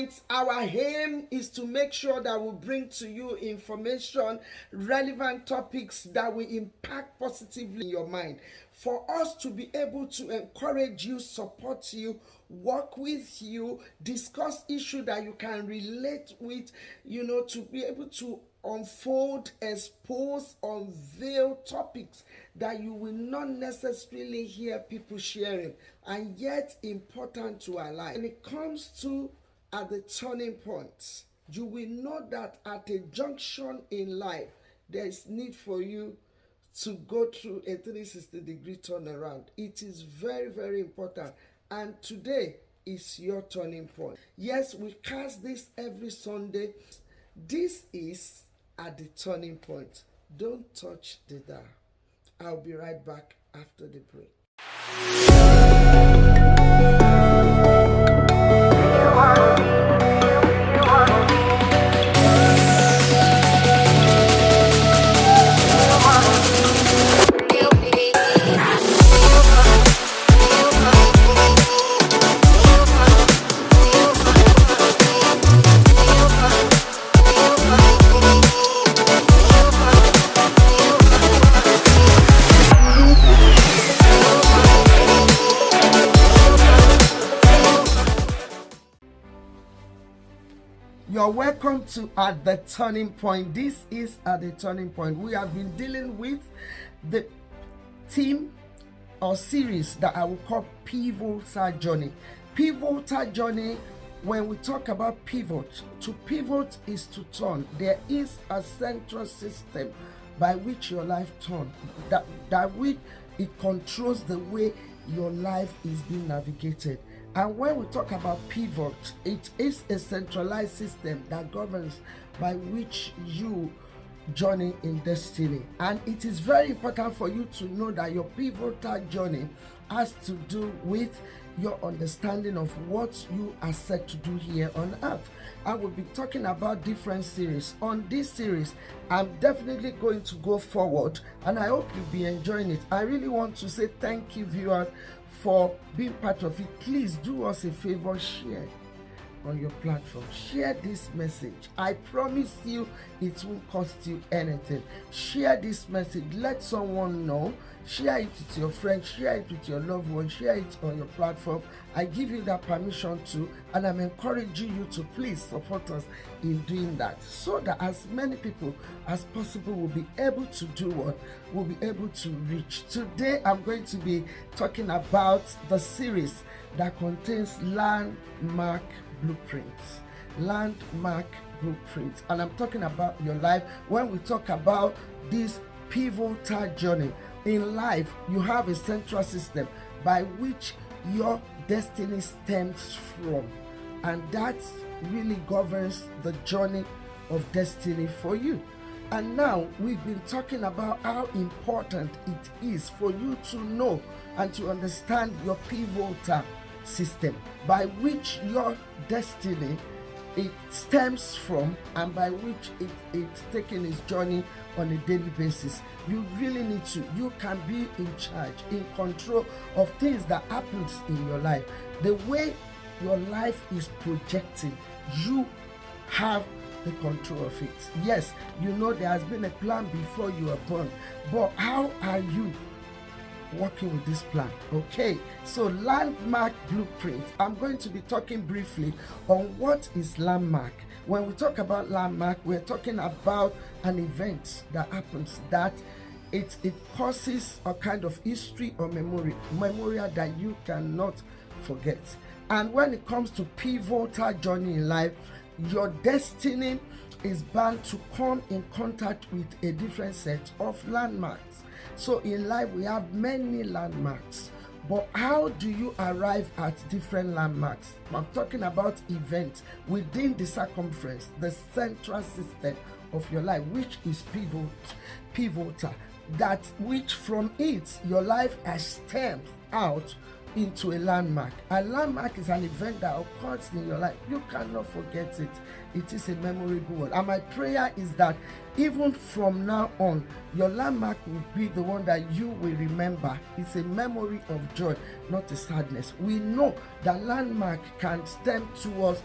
Point. Our aim is to make sure that we bring to you information, relevant topics that will impact positively in your mind. For us to be able to encourage you, support you, work with you, discuss issues that you can relate with, to be able to unfold, expose, unveil topics that you will not necessarily hear people sharing, and yet important to our life. When it comes to at the turning point, you will know that at a junction in life, there is need for you to go through a 360-degree turnaround. It is very, very important. And today is your turning point. Yes, we cast this every Sunday. This is at the turning point. Don't touch the dial. I'll be right back after the break. You're welcome to At the Turning Point. This is At the Turning Point. We have been dealing with the theme or series that I will call Pivotal Journey. Pivotal Journey, when we talk about pivot, to pivot is to turn. There is a central system by which your life turns, that which it controls the way your life is being navigated. And when we talk about pivot, it is a centralized system that governs by which you journey in destiny. And it is very important for you to know that your pivotal journey has to do with your understanding of what you are set to do here on earth. I will be talking about different series. On this series, I'm definitely going to go forward, and I hope you'll be enjoying it. I really want to say thank you, viewers, for being part of it. Please do us a favor, share on your platform. Share this message. I promise you it won't cost you anything. Share this message. Let someone know. Share it with your friends. Share it with your loved ones. Share it on your platform. I give you that permission to, and I'm encouraging you to please support us in doing that, so that as many people as possible will be able to do what will be able to reach. Today I'm going to be talking about the series that contains landmark blueprints. Landmark blueprints. And I'm talking about your life. When we talk about this pivotal journey in life, you have a central system by which your destiny stems from, and that really governs the journey of destiny for you. And now we've been talking about how important it is for you to know and to understand your pivotal system by which your destiny it stems from, and by which it's taking its journey on a daily basis. You really need to. You can be in charge, in control of things that happens in your life. The way your life is projecting, you have the control of it. Yes, you know there has been a plan before you were born, but how are you working with this plan? Okay, so landmark blueprint. I'm going to be talking briefly on what is landmark. When we talk about landmark, we're talking about an event that happens that it causes a kind of history or memorial that you cannot forget. And when it comes to pivotal journey in life, your destiny is bound to come in contact with a different set of landmarks. So in life we have many landmarks, but how do you arrive at different landmarks? I'm talking about events within the circumference, the central system of your life, which is pivotal, that which from it your life has stemmed out into a landmark. A landmark is an event that occurs in your life. You cannot forget it. It is a memorable one. And my prayer is that even from now on, your landmark will be the one that you will remember. It's a memory of joy, not a sadness. We know that landmark can stem towards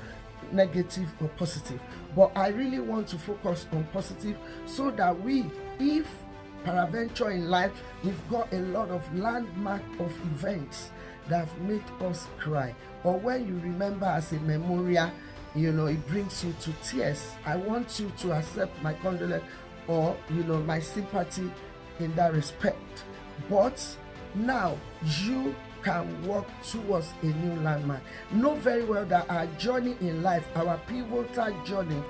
negative or positive. But I really want to focus on positive, so that if peradventure in life we've got a lot of landmark of events that have made us cry, or when you remember as a memorial, it brings you to tears, I want you to accept my condolence or my sympathy in that respect. But now you can walk towards a new landmark. Know very well that our journey in life, our pivotal journey,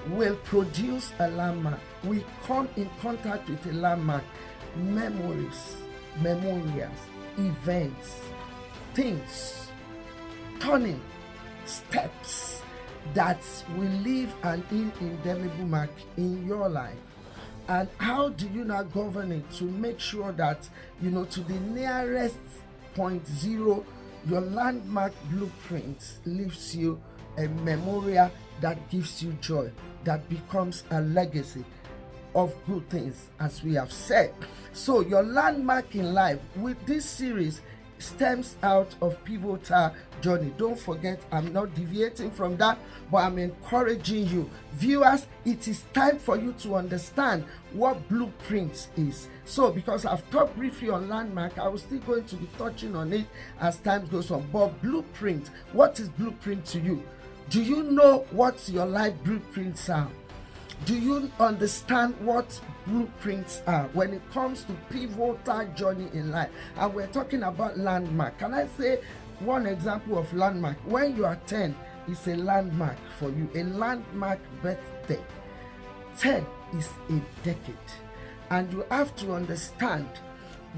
will produce a landmark. We come in contact with a landmark, memories, memorials, events, things, turning steps that will leave an indelible mark in your life. And how do you now govern it to make sure that, to the nearest point zero, your landmark blueprint leaves you a memorial that gives you joy, that becomes a legacy of good things, as we have said. So your landmark in life with this series stems out of pivotal journey. Don't forget, I'm not deviating from that, but I'm encouraging you, viewers, it is time for you to understand what blueprint is. So because I've talked briefly on landmark, I was still going to be touching on it as time goes on. But blueprint, what is blueprint to you? Do you know what your life blueprints are? Do you understand what blueprints are when it comes to pivotal journey in life? And we're talking about landmark. Can I say one example of landmark? When you are 10, it's a landmark for you, a landmark birthday. 10 is a decade. And you have to understand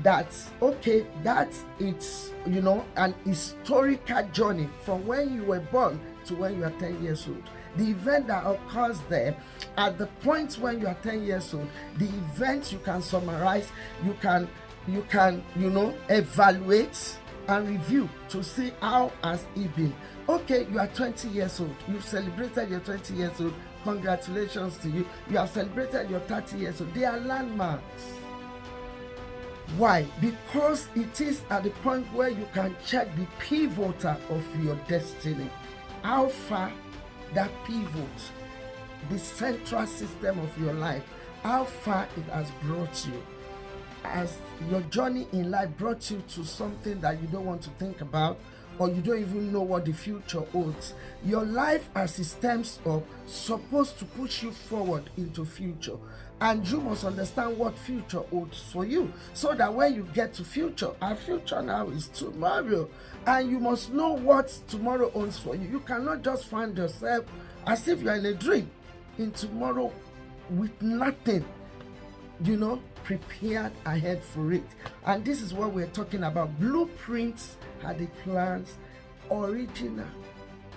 that, okay, that it's, an historical journey from when you were born to when you are 10 years old. The event that occurs there, at the point when you are 10 years old, the event you can summarize, you can evaluate and review to see how has it been. Okay, you are 20 years old. You've celebrated your 20 years old. Congratulations to you. You have celebrated your 30 years old. They are landmarks. Why? Because it is at the point where you can check the pivotal of your destiny. How far that pivot, the central system of your life, how far it has brought you. As your journey in life brought you to something that you don't want to think about, or you don't even know what the future holds. Your life as it stems up supposed to push you forward into future. And you must understand what future holds for you, so that when you get to future, our future now is tomorrow. And you must know what tomorrow holds for you. You cannot just find yourself as if you're in a dream in tomorrow with nothing, prepared ahead for it. And this is what we're talking about. Blueprints are the plans, original,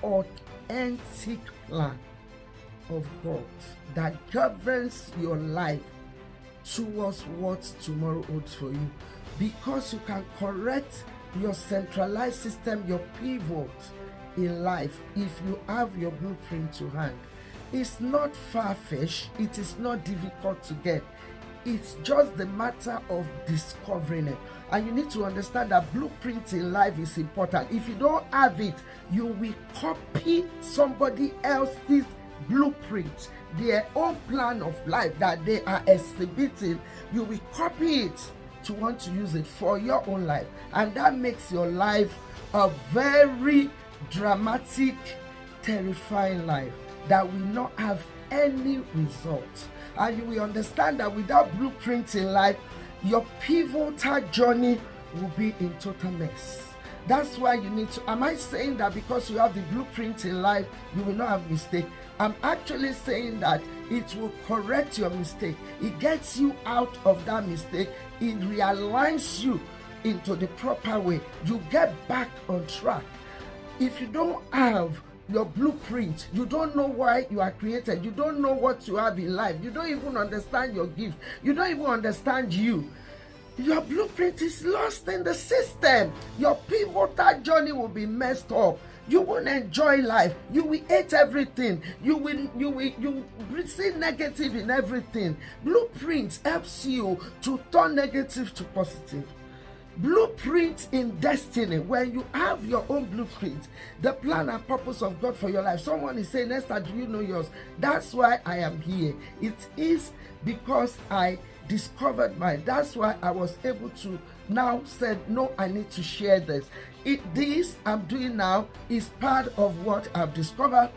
authentic plan of God that governs your life towards what tomorrow holds for you. Because you can correct your centralized system, your pivot in life, if you have your blueprint to hand. It's not far-fetched, it is not difficult to get. It's just the matter of discovering it. And you need to understand that blueprint in life is important. If you don't have it, you will copy somebody else's blueprint, their own plan of life that they are exhibiting. You will copy it to want to use it for your own life, and that makes your life a very dramatic, terrifying life that will not have any result. And you will understand that without blueprints in life, your pivotal journey will be in total mess. That's why you need to, am I saying that because you have the blueprint in life, you will not have mistake? I'm actually saying that it will correct your mistake. It gets you out of that mistake. It realigns you into the proper way. You get back on track. If you don't have your blueprint, you don't know why you are created, you don't know what you have in life, you don't even understand your gift, you don't even understand you, your blueprint is lost in the system. Your pivotal journey will be messed up. You won't enjoy life. You will hate everything. You will see negative in everything. Blueprint helps you to turn negative to positive. Blueprint in destiny. When you have your own blueprint, the plan and purpose of God for your life. Someone is saying, Esther, do you know yours? That's why I am here. It is because I discovered mine. That's why I was able to now said, no, I need to share this. This I'm doing now is part of what I've discovered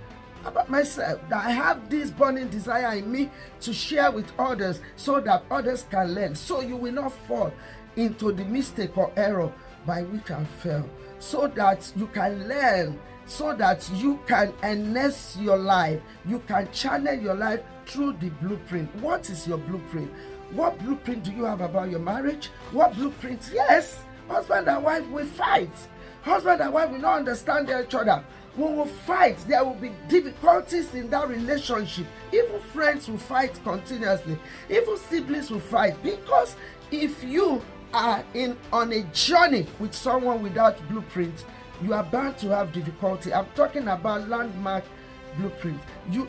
about myself, that I have this burning desire in me to share with others so that others can learn, so you will not fall into the mistake or error by which I fell, so that you can learn, so that you can enhance your life, you can channel your life through the blueprint. What is your blueprint? What blueprint do you have about your marriage? What blueprint? Yes, husband and wife will fight. Husband and wife will not understand each other. We will fight. There will be difficulties in that relationship. Even friends will fight continuously. Even siblings will fight. Because if you are on a journey with someone without blueprint, you are bound to have difficulty. I'm talking about landmark blueprint. You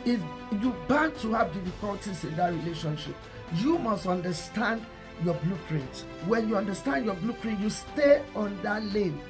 bound to have difficulties in that relationship. You must understand your blueprint. When you understand your blueprint, you stay on that lane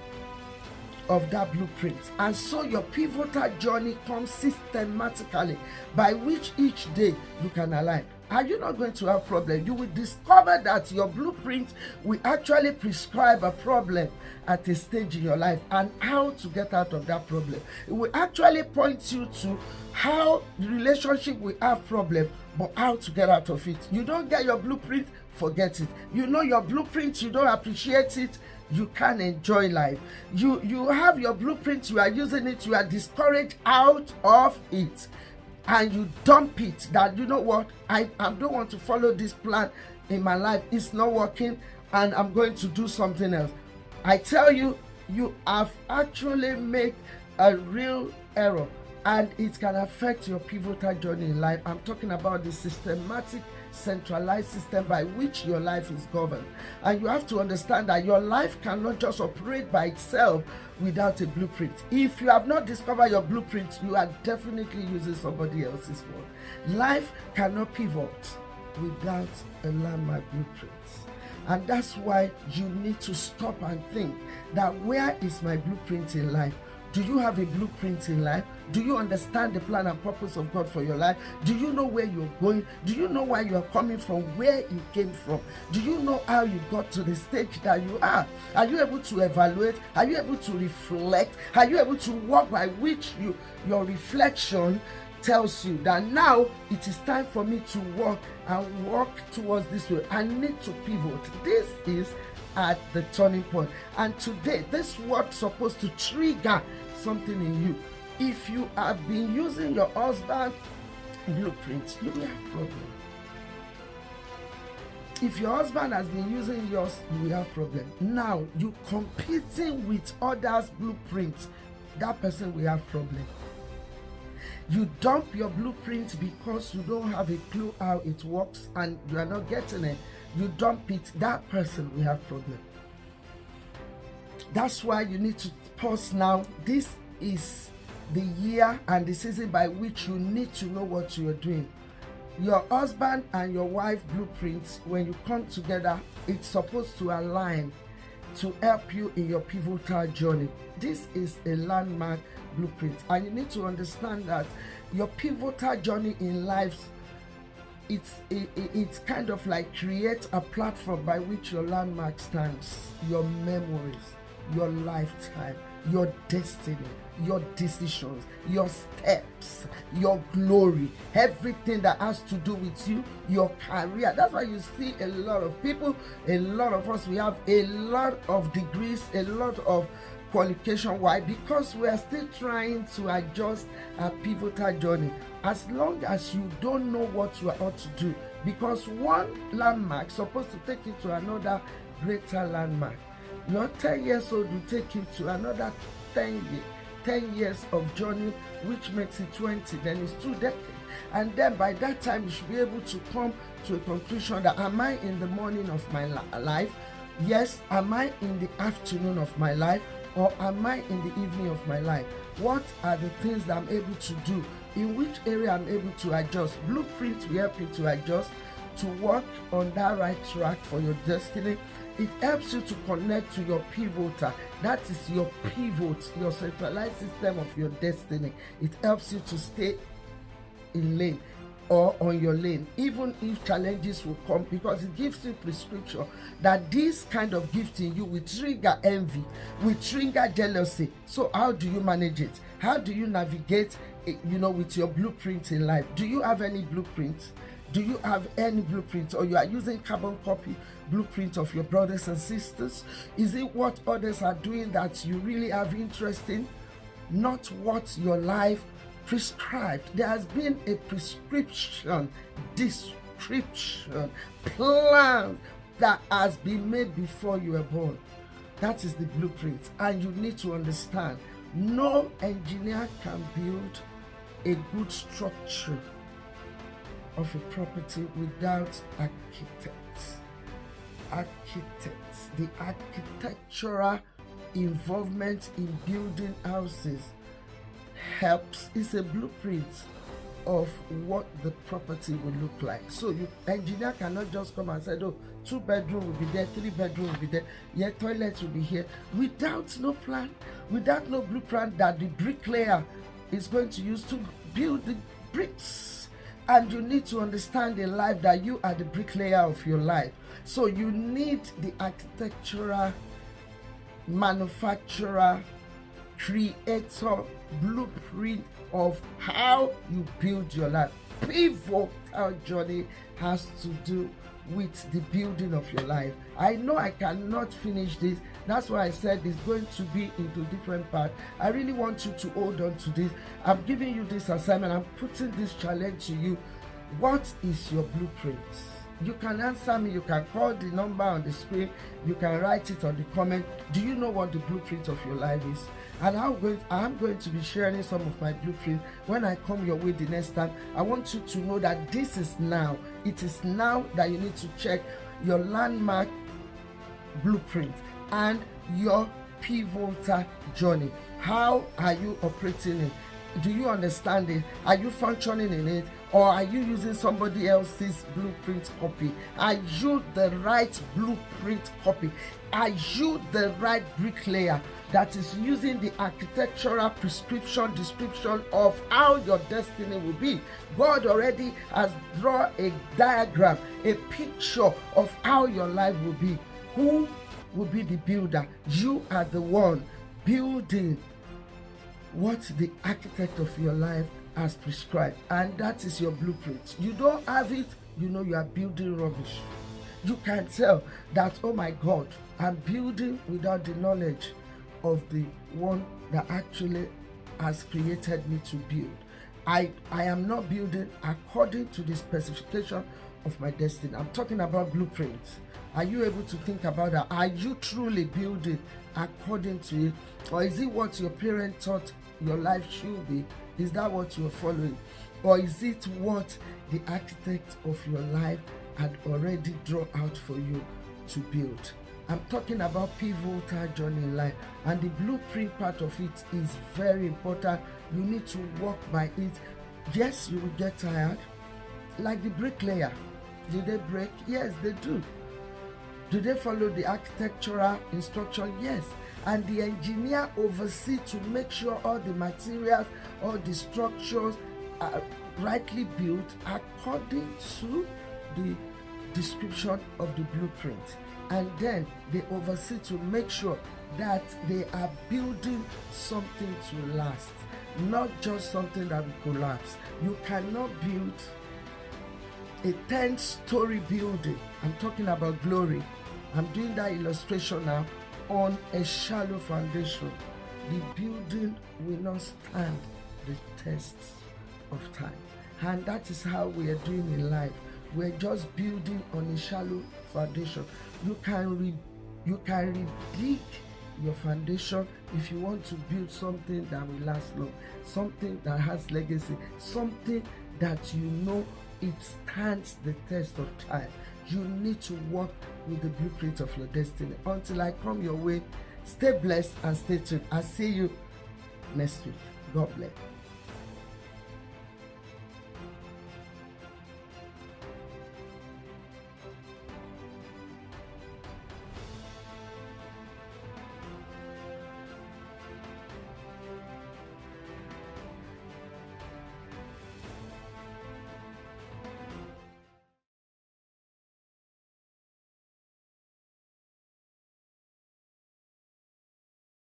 of that blueprint, and so your pivotal journey comes systematically, by which each day you can align. Are you not going to have problem? You will discover that your blueprint will actually prescribe a problem at a stage in your life and how to get out of that problem. It will actually point you to how the relationship will have problem, but how to get out of it. You don't get your blueprint, forget it. You know your blueprint, you don't appreciate it, you can't enjoy life. You have your blueprint, you are using it, you are discouraged out of it, and you dump it. That, you know what, I don't want to follow this plan in my life, it's not working, and I'm going to do something else. I tell you, you have actually made a real error, and it can affect your pivotal journey in life. I'm talking about the systematic, centralized system by which your life is governed. And you have to understand that your life cannot just operate by itself without a blueprint. If you have not discovered your blueprint, you are definitely using somebody else's one. Life cannot pivot without a landmark blueprint. And that's why you need to stop and think that, where is my blueprint in life? Do you have a blueprint in life? Do you understand the plan and purpose of God for your life? Do you know where you're going? Do you know where you're coming from, where you came from? Do you know how you got to the stage that you are? Are you able to evaluate? Are you able to reflect? Are you able to walk by which your reflection tells you that now it is time for me to walk towards this way? I need to pivot. This is at the turning point. And today, this word supposed to trigger something in you. If you have been using your husband's blueprint, you will have problem. If your husband has been using yours, you will have problem. Now, you competing with others' blueprints, that person will have problem. You dump your blueprint because you don't have a clue how it works and you are not getting it. You dump it, that person will have problem. That's why you need to pause now. This is the year and the season by which you need to know what you are doing. Your husband and your wife blueprints, when you come together, it's supposed to align to help you in your pivotal journey. This is a landmark blueprint, and you need to understand that your pivotal journey in life, it's kind of like create a platform by which your landmark stands, your memories, your lifetime, your destiny, your decisions, your steps, your glory, everything that has to do with you, your career. That's why you see a lot of people, a lot of us, we have a lot of degrees, a lot of qualification. Why? Because we are still trying to adjust our pivotal journey. As long as you don't know what you ought to do, because one landmark is supposed to take you to another greater landmark. Your 10 years old will take you to another 10 years of journey, which makes it 20, then it's 2 decades. And then by that time, you should be able to come to a conclusion that, am I in the morning of my life? Yes. Am I in the afternoon of my life? Or am I in the evening of my life? What are the things that I'm able to do? In which area I'm able to adjust? Blueprint will help you to adjust, to work on that right track for your destiny. It helps you to connect to your pivotal. That is your pivot, your centralized system of your destiny. It helps you to stay in lane or on your lane, even if challenges will come, because it gives you prescription that this kind of gift in you will trigger envy, will trigger jealousy. So how do you manage it? How do you navigate, with your blueprint in life? Do you have any blueprint? Do you have any blueprint, or you are using carbon copy blueprint of your brothers and sisters? Is it what others are doing that you really have interest in, not what your life prescribed? There has been a prescription, description, plan that has been made before you were born. That is the blueprint, and you need to understand, no engineer can build a good structure of a property without architects. The architectural involvement in building houses is a blueprint of what the property will look like. So engineer cannot just come and say, oh, 2 bedroom will be there, 3 bedroom will be there, yeah, toilets will be here, without no plan, without no blueprint that the bricklayer is going to use to build the bricks. And you need to understand in life that you are the bricklayer of your life. So you need the architectural, manufacturer, creator, blueprint of how you build your life. Pivotal journey has to do with the building of your life. I know I cannot finish this. That's why I said it's going to be into different parts. I really want you to hold on to this. I'm giving you this assignment. I'm putting this challenge to you. What is your blueprint? You can answer me. You can call the number on the screen. You can write it on the comment. Do you know what the blueprint of your life is? And I'm going to be sharing some of my blueprint when I come your way the next time. I want you to know that this is now. It is now that you need to check your landmark blueprint and your pivotal journey. How are you operating it? Do you understand it? Are you functioning in it? Or are you using somebody else's blueprint copy? Are you the right blueprint copy? Are you the right bricklayer that is using the architectural description of how your destiny will be? God already has drawn a diagram, a picture of how your life will be. Who will be the builder? You are the one building what the architect of your life has prescribed, and that is your blueprint. You don't have it, you are building rubbish. You can tell that, oh my God, I'm building without the knowledge of the one that actually has created me to build. I am not building according to the specification of my destiny. I'm talking about blueprints. Are you able to think about that? Are you truly building according to it? Or is it what your parents thought your life should be? Is that what you're following? Or is it what the architect of your life had already drawn out for you to build? I'm talking about pivotal journey in life, and the blueprint part of it is very important. You need to walk by it. Yes, you will get tired. Like the bricklayer. Did they break? Yes, they do. Do they follow the architectural instruction? Yes. And the engineer oversees to make sure all the materials, all the structures are rightly built according to the description of the blueprint. And then they oversee to make sure that they are building something to last, not just something that will collapse. You cannot build a 10-story building. I'm talking about glory. I'm doing that illustration now on a shallow foundation. The building will not stand the test of time. And that is how we are doing in life. We're just building on a shallow foundation. You can redig your foundation if you want to build something that will last long, something that has legacy, something that it stands the test of time. You need to work with the blueprint of your destiny. Until I come your way, stay blessed and stay tuned. I'll see you next week. God bless.